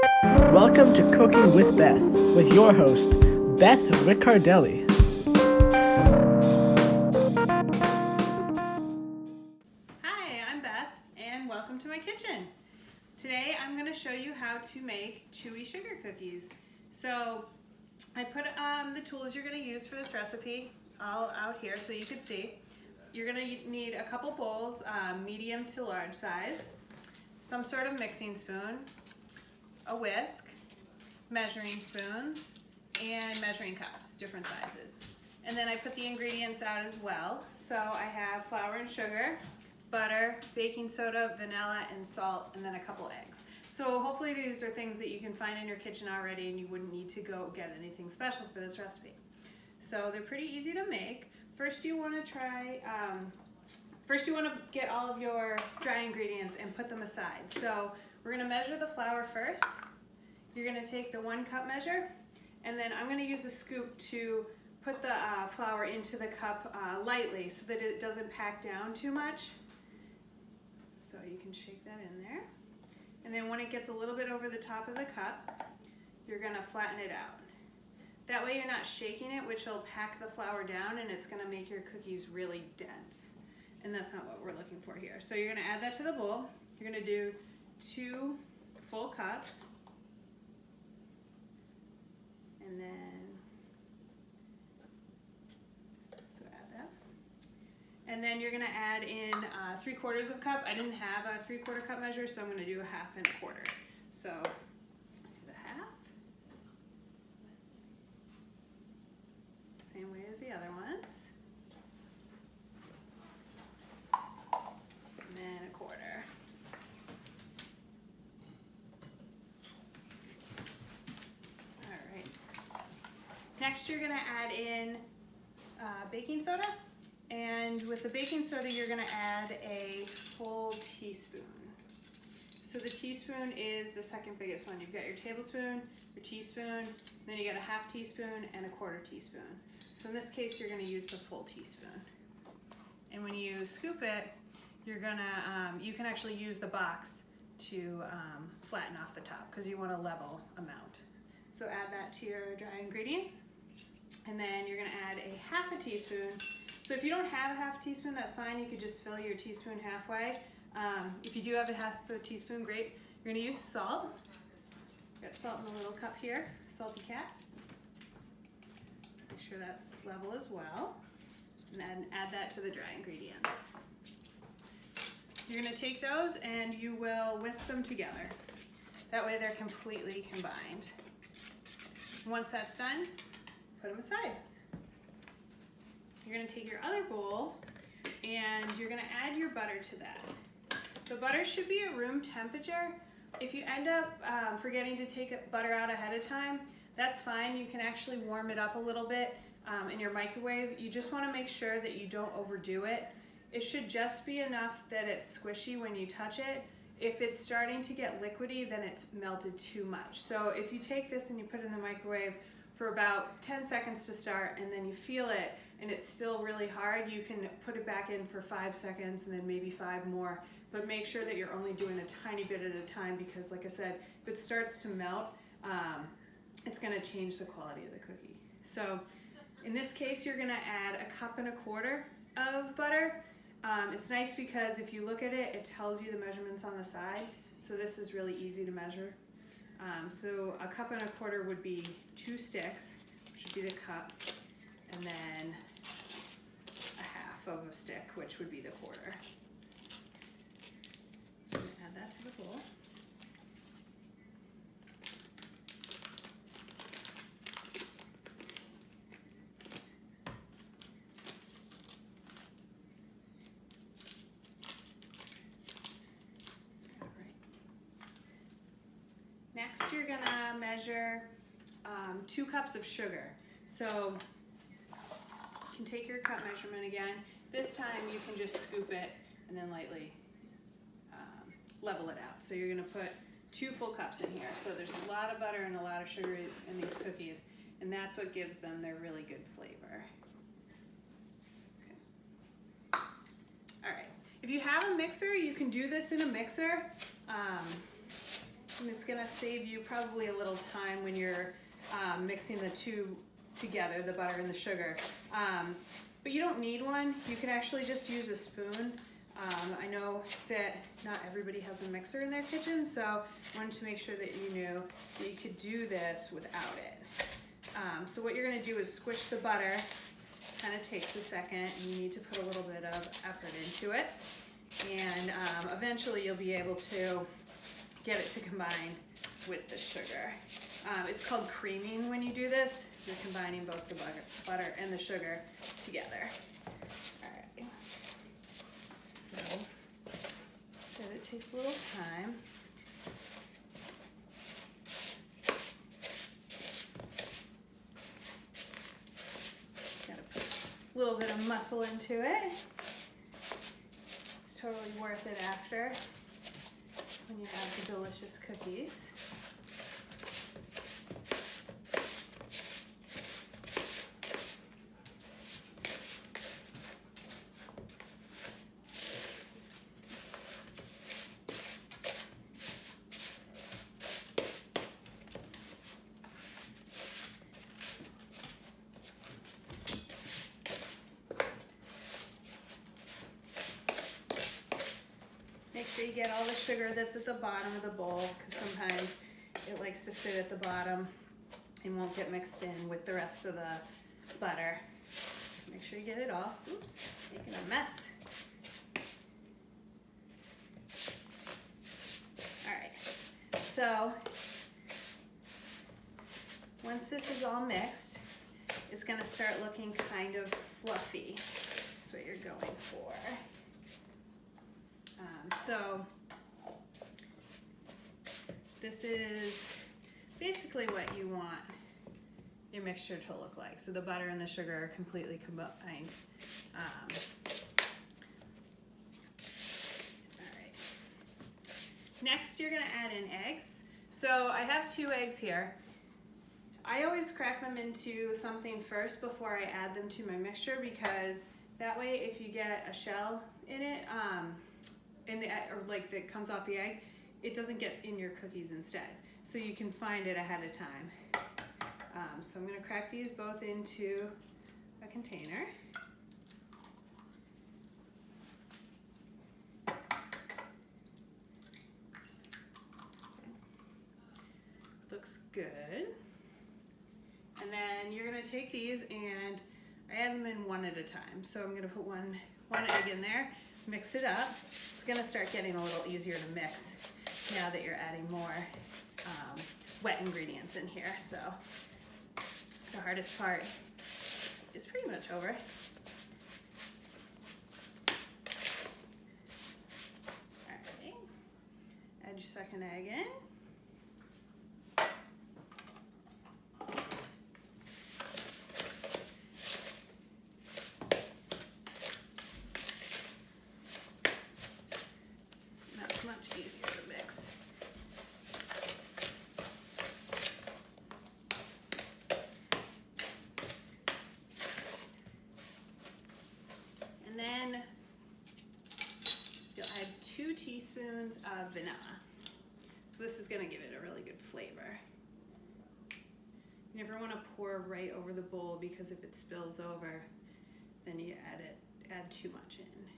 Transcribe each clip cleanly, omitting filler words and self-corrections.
Welcome to Cooking with Beth, with your host, Beth Riccardelli. Hi, I'm Beth, and welcome to my kitchen. Today I'm going to show you how to make chewy sugar cookies. So I put the tools you're going to use for this recipe all out here so you can see. You're going to need a couple bowls, medium to large size, some sort of mixing spoon, a whisk, measuring spoons, and measuring cups, different sizes. And then I put the ingredients out as well. So I have flour and sugar, butter, baking soda, vanilla, and salt, and then a couple eggs. So hopefully these are things that you can find in your kitchen already and you wouldn't need to go get anything special for this recipe. So they're pretty easy to make. First you want to get all of your dry ingredients and put them aside. So we're going to measure the flour first. You're going to take the 1 cup measure, and then I'm going to use a scoop to put the flour into the cup lightly so that it doesn't pack down too much. So you can shake that in there. And then when it gets a little bit over the top of the cup, you're going to flatten it out. That way you're not shaking it, which will pack the flour down and it's going to make your cookies really dense. And that's not what we're looking for here. So you're going to add that to the bowl. You're going to do 2 full cups. And then, so add that. And then you're going to add in 3/4 of a cup. I didn't have a 3/4 cup measure, so I'm going to do 1/2 and 1/4. So do the 1/2. Same way as the other ones. And then 1/4. All right. Next, you're going to add in baking soda. And with the baking soda, you're going to add a full teaspoon. So the teaspoon is the second biggest one. You've got your tablespoon, your teaspoon, then you got a 1/2 teaspoon and a 1/4 teaspoon. So in this case, you're going to use the full teaspoon. And when you scoop it, you're going to, you can actually use the box to flatten off the top because you want a level amount. So add that to your dry ingredients. And then you're going to add a 1/2 teaspoon. So if you don't have a 1/2 teaspoon, that's fine. You could just fill your teaspoon halfway. If you do have a 1/2 teaspoon, great. You're going to use salt. Got salt in a little cup here, salty cat. Make sure that's level as well. And then add that to the dry ingredients. You're going to take those and you will whisk them together. That way they're completely combined. Once that's done, put them aside. You're going to take your other bowl and you're going to add your butter to that. The butter should be at room temperature. If you end up forgetting to take butter out ahead of time, that's fine. You can actually warm it up a little bit in your microwave. You just want to make sure that you don't overdo it. It should just be enough that it's squishy when you touch it. If it's starting to get liquidy, then it's melted too much. So if you take this and you put it in the microwave for about 10 seconds to start and then you feel it and it's still really hard, you can put it back in for 5 seconds and then maybe 5 more. But make sure that you're only doing a tiny bit at a time because, like I said, if it starts to melt, it's going to change the quality of the cookie. So in this case, you're going to add 1.25 cups of butter. It's nice because if you look at it, it tells you the measurements on the side. So this is really easy to measure. So 1.25 cups would be 2 sticks, which would be the cup, and then 1/2 of a stick, which would be the 1/4. So I'm going to add that to the bowl. All right. Next, you're going to measure 2 cups of sugar. So you can take your cup measurement again. This time you can just scoop it and then lightly level it out. So you're going to put 2 full cups in here. So there's a lot of butter and a lot of sugar in these cookies, and that's what gives them their really good flavor. Okay. All right. If you have a mixer, you can do this in a mixer. And it's gonna save you probably a little time when you're mixing the two together, the butter and the sugar. But you don't need one. You can actually just use a spoon. I know that not everybody has a mixer in their kitchen, so I wanted to make sure that you knew that you could do this without it. So what you're gonna do is squish the butter. Kind of takes a second, and you need to put a little bit of effort into it. And eventually you'll be able to get it to combine with the sugar. It's called creaming when you do this. You're combining both the butter and the sugar together. All right. So it takes a little time. Gotta put a little bit of muscle into it. It's totally worth it after when you have the delicious cookies. Make sure you get all the sugar that's at the bottom of the bowl, because sometimes it likes to sit at the bottom and won't get mixed in with the rest of the butter. So make sure you get it all. Oops, making a mess. All right, so once this is all mixed, it's gonna start looking kind of fluffy. That's what you're going for. So this is basically what you want your mixture to look like. So the butter and the sugar are completely combined. All right. Next, you're gonna add in eggs. So I have 2 eggs here. I always crack them into something first before I add them to my mixture, because that way if you get a shell in it, or like that comes off the egg, it doesn't get in your cookies instead. So you can find it ahead of time. So I'm gonna crack these both into a container. Looks good. And then you're gonna take these, and I add them in one at a time. So I'm gonna put one egg in there, mix it up. It's gonna start getting a little easier to mix now that you're adding more wet ingredients in here. So the hardest part is pretty much over. All right, add your second egg in. And then you'll add 2 teaspoons of vanilla. So this is gonna give it a really good flavor. You never wanna pour right over the bowl, because if it spills over, then you add too much in.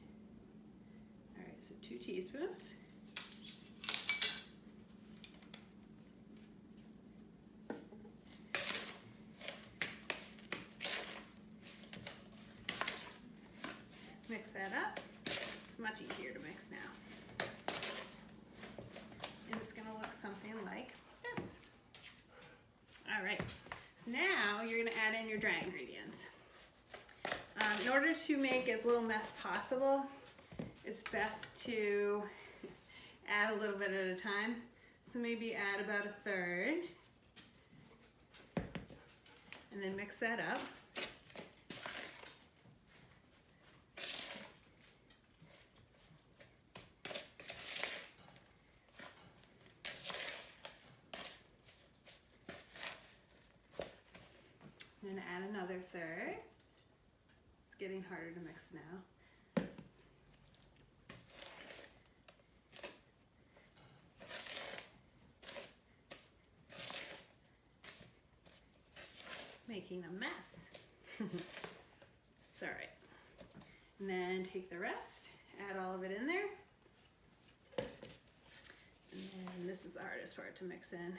All right, so 2 teaspoons. Mix that up. It's much easier to mix now. And it's gonna look something like this. All right, so now you're gonna add in your dry ingredients. In order to make as little mess possible, it's best to add a little bit at a time. So maybe add about 1/3, and then mix that up. And then add another 1/3. It's getting harder to mix now. making a mess. It's all right. And then take the rest, add all of it in there. And then this is the hardest part to mix in.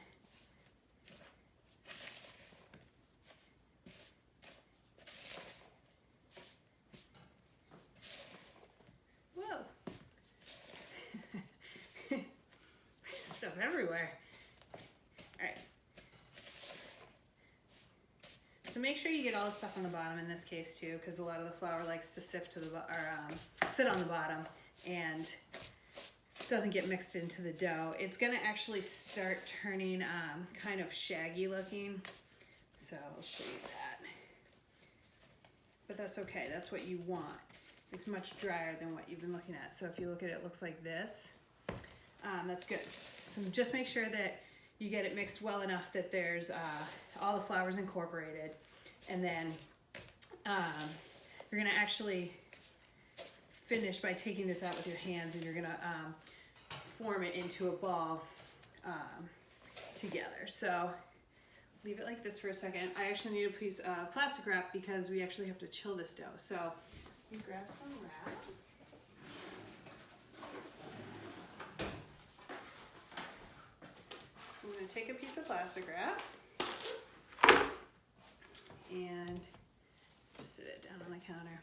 Whoa. Stuff everywhere. All right. So make sure you get all the stuff on the bottom in this case too, because a lot of the flour likes to sift to the sit on the bottom and doesn't get mixed into the dough. It's gonna actually start turning kind of shaggy looking. So I'll show you that. But that's okay, that's what you want. It's much drier than what you've been looking at. So if you look at it, it looks like this. That's good. So just make sure that you get it mixed well enough that there's all the flour's incorporated. And then you're gonna actually finish by taking this out with your hands, and you're gonna form it into a ball together. So leave it like this for a second. I actually need a piece of plastic wrap because we actually have to chill this dough. So you grab some wrap. So I'm gonna take a piece of plastic wrap and just sit it down on the counter.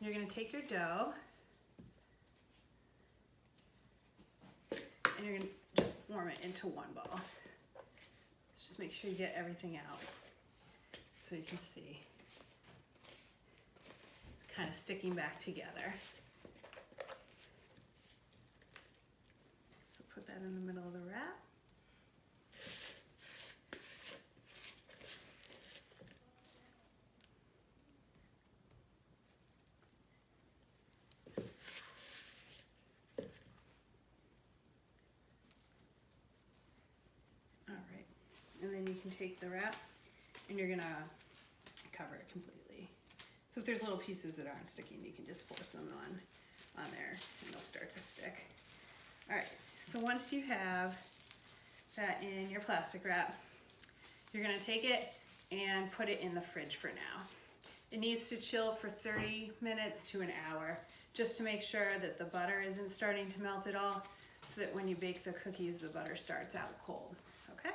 You're gonna take your dough and you're gonna just form it into one ball. Just make sure you get everything out so you can see. Kind of sticking back together. So put that in the middle of the wrap. And then you can take the wrap and you're gonna cover it completely. So if there's little pieces that aren't sticking, you can just force them on there and they'll start to stick. All right, so once you have that in your plastic wrap, you're gonna take it and put it in the fridge for now. It needs to chill for 30 minutes to an hour, just to make sure that the butter isn't starting to melt at all, so that when you bake the cookies, the butter starts out cold, okay?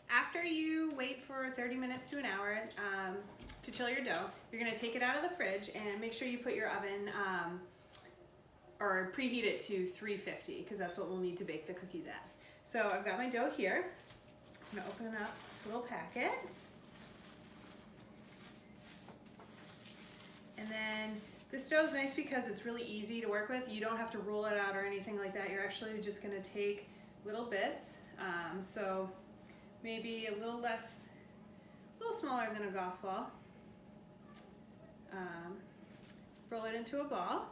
After you wait for 30 minutes to an hour to chill your dough, you're gonna take it out of the fridge and make sure you put your oven or preheat it to 350, because that's what we'll need to bake the cookies at. So I've got my dough here. I'm gonna open up a little packet. And then this dough is nice because it's really easy to work with. You don't have to roll it out or anything like that. You're actually just gonna take little bits. So maybe a little smaller than a golf ball. Roll it into a ball,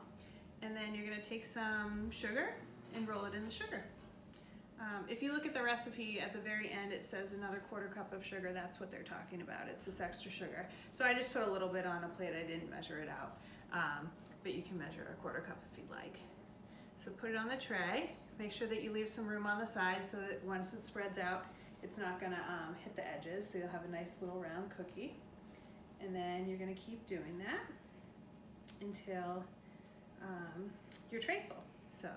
and then you're gonna take some sugar and roll it in the sugar. If you look at the recipe at the very end, it says another 1/4 cup of sugar. That's what they're talking about. It's this extra sugar. So I just put a little bit on a plate. I didn't measure it out, but you can measure a 1/4 cup if you'd like. So put it on the tray. Make sure that you leave some room on the side so that once it spreads out, it's not gonna hit the edges, so you'll have a nice little round cookie. And then you're gonna keep doing that until your tray's full. So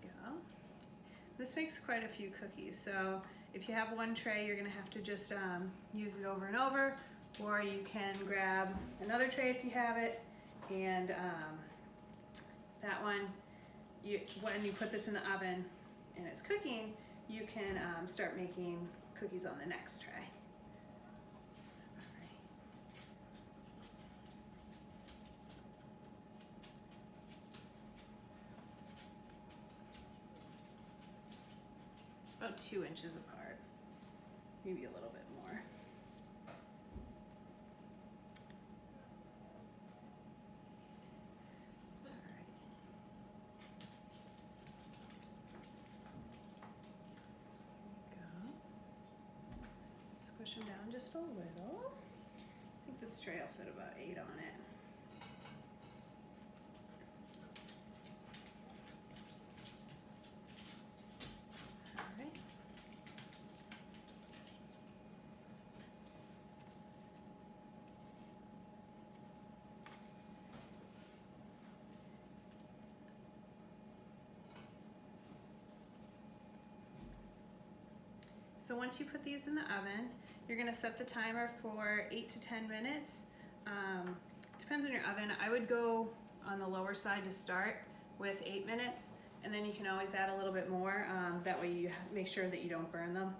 there you go. This makes quite a few cookies, so if you have one tray, you're gonna have to just use it over and over, or you can grab another tray if you have it, and that one, when you put this in the oven and it's cooking, you can start making cookies on the next tray. All right. About 2 inches apart, maybe a little bit more. Push them down just a little. I think this tray will fit about 8 on it. So once you put these in the oven, you're gonna set the timer for 8 to 10 minutes. Depends on your oven. I would go on the lower side to start with 8 minutes, and then you can always add a little bit more. That way you make sure that you don't burn them.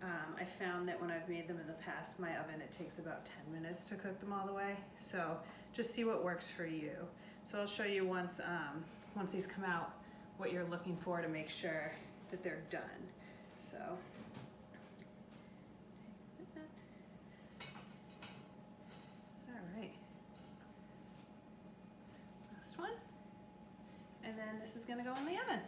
I found that when I've made them in the past, my oven, it takes about 10 minutes to cook them all the way. So just see what works for you. So I'll show you once these come out what you're looking for to make sure that they're done. So all right, last one, and then this is going to go in the oven.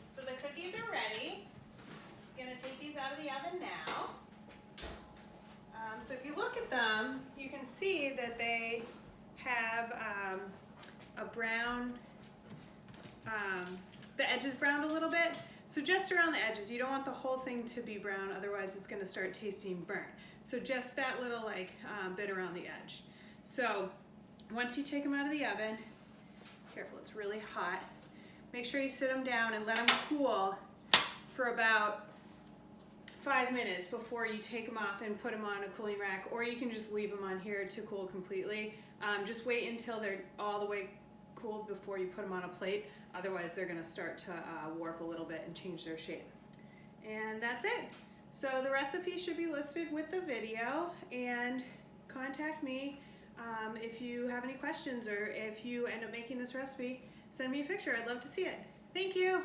So the cookies are ready. I'm going to take these out of the oven now. So if you look at them, you can see that they have a brown, the edges browned a little bit. So just around the edges, you don't want the whole thing to be brown, otherwise it's going to start tasting burnt. So just that little bit around the edge. So once you take them out of the oven, careful, it's really hot. Make sure you sit them down and let them cool for about 5 minutes before you take them off and put them on a cooling rack, or you can just leave them on here to cool completely. Just wait until they're all the way cooled before you put them on a plate. Otherwise they're going to start to warp a little bit and change their shape. And that's it. So the recipe should be listed with the video, and contact me if you have any questions, or if you end up making this recipe, send me a picture. I'd love to see it. Thank you.